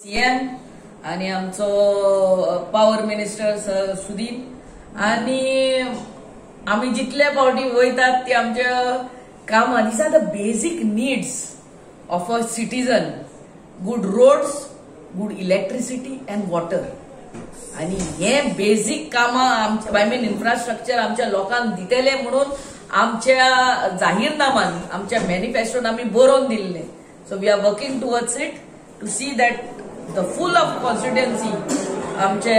CM आणि आमचो power minister Sudeep आणि आम्ही जितले फावटी वयतात ते आमचे काम this are the basic needs of a citizen. Good roads, good electricity and water. आणि हे बेसिक कामां आय मीन इन्फ्रास्ट्रक्चर आमच्या लोकांक दितले म्हणून आमच्या जाहीरनामान आमच्या मॅनिफेस्टोन आम्ही बरोवन दिल्ले. So we are working towards it to see that the full of constituency आमचे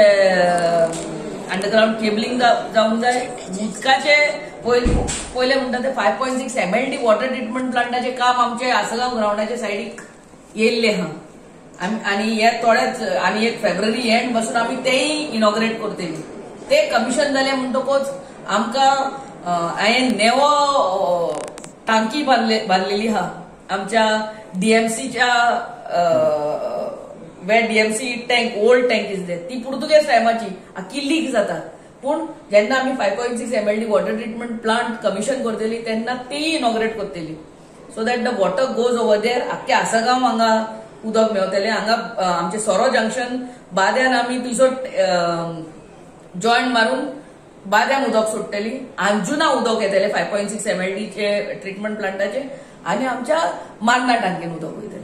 अंडरग्राउंड केबलिंग जावंक जाय. उदकाचे पहिले म्हणटा ते 5.6 MLD वॉटर ट्रिटमेंट प्लांटाचे काम आमचे आसगांव ग्राउंडाच्या सायडीक येयल्ले हा. आणि हे थोडेच आणि 1 फेब्रुवारी एंड पासून आम्ही तेही इनॉग्रेट करतली. ते कमिशन जाले म्हणटकूच आमकां हांवें नेवो टांकी बांदलेली हा आमच्या डीएमसीच्या वेर DMC tank old tank is there. ती पुर्तुगेज टायमाची आख्खी लीक जाता. पूण जेन्ना आमी 5.6 MLD water treatment plant commission करतली तेन्ना तेही इनॉग्रेट करतली. So that the water goes over there. आख्खे आसगांव हांगा उदक मेवतले. हांगा आमचे सोरो जंक्शन बाद्यान आमी थंयसर जॉयंट मारून बाद्यान उदक सोडटली. अंजुना उदक येतले 5.6 MLD चे ट्रिटमेंट प्लांटाचे आणि आमच्या मारना टांकेन उदक वयतले.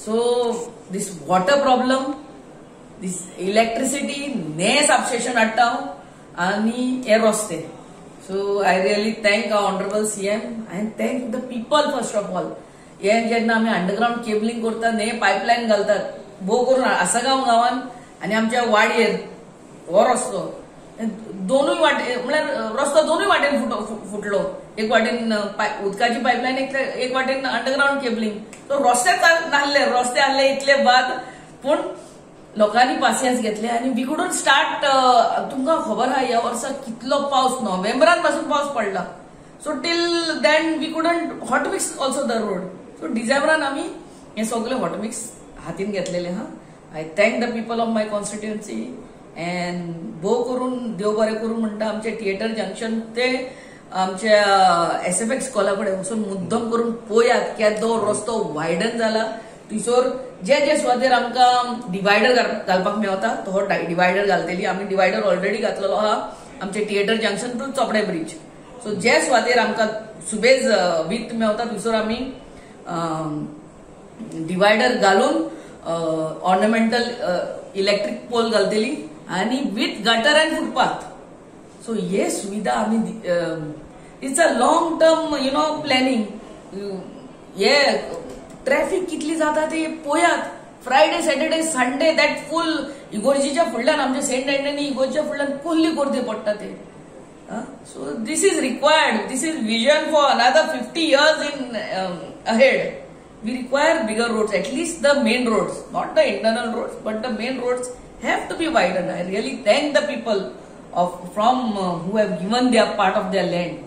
So this water problem, this electricity, ने सबस्टेशन हाडटा आणि हे रस्ते. So I really thank our honourable CM and thank the people first of all. हे जेन्ना आमी अंडरग्राउंड केबलिंग करतात हे पायपलायन घालतात भोव करून आसगांव गांवान आणि आमच्या वाडयेर हो रस्तो दोनूय वाटे म्हळ्यार रस्तो दोनूय वाटेन फुटलो. एक वाटेन उदकाची पायपलायन एक वाटेन अंडरग्राउंड केबलिंग. सो रस्तेच नासले, रस्ते आहले इतले बाद. पूण लोकांनी पासियन्स घेतले आणि वी कुडंट स्टार्ट. तुमकां खबर आहा ह्या वर्सा कितलो पावस नोव्हेंबरान पासून पावस पडला. So till then we couldn't hot mix also the road. So डिसेंबरान आमी हे सगळे हॉट मिक्स हातीन घेतलेले हा. I thank the people of my constituency and भोव करून देव बरें करून म्हणटा आमचे थिएटर जंक्शन ते आमच्या SFX स्कॉला कडेन वचून मुद्दम करून पळयात केदो रस्तो वायडन जाला. थंयसर जे सुवातेर आमकां डिवायडर घालपाक मेवता तो डिवायडर घालतली. आमी डिवायडर ऑलरेडी घातलेलो आहा आमचे theatre junction to Chopdem bridge. So जे सुवातेर आमकां सुबेज वीथ मेवता थंयसर आमी डिवायडर घालून ऑर्नामेंटल इलेक्ट्रिक पोल घालतली आणि with gutter and footpath. So हे सुविधा आमी it's a long term planning. हे ट्रॅफिक कितली जाता ते पळयात. Friday Saturday Sunday that full इगोर्जीच्या फुडल्यान आमच्या सेंट अँटनी इगोर्जीच्या फुडल्यान फुल्ली गर्दी पडटा ते. So this is required. This is vision for another 50 years in ahead. We require bigger roads, at least the main roads, not the internal roads, but the main roads have to be widened. I really thank the people who have given their part of their land.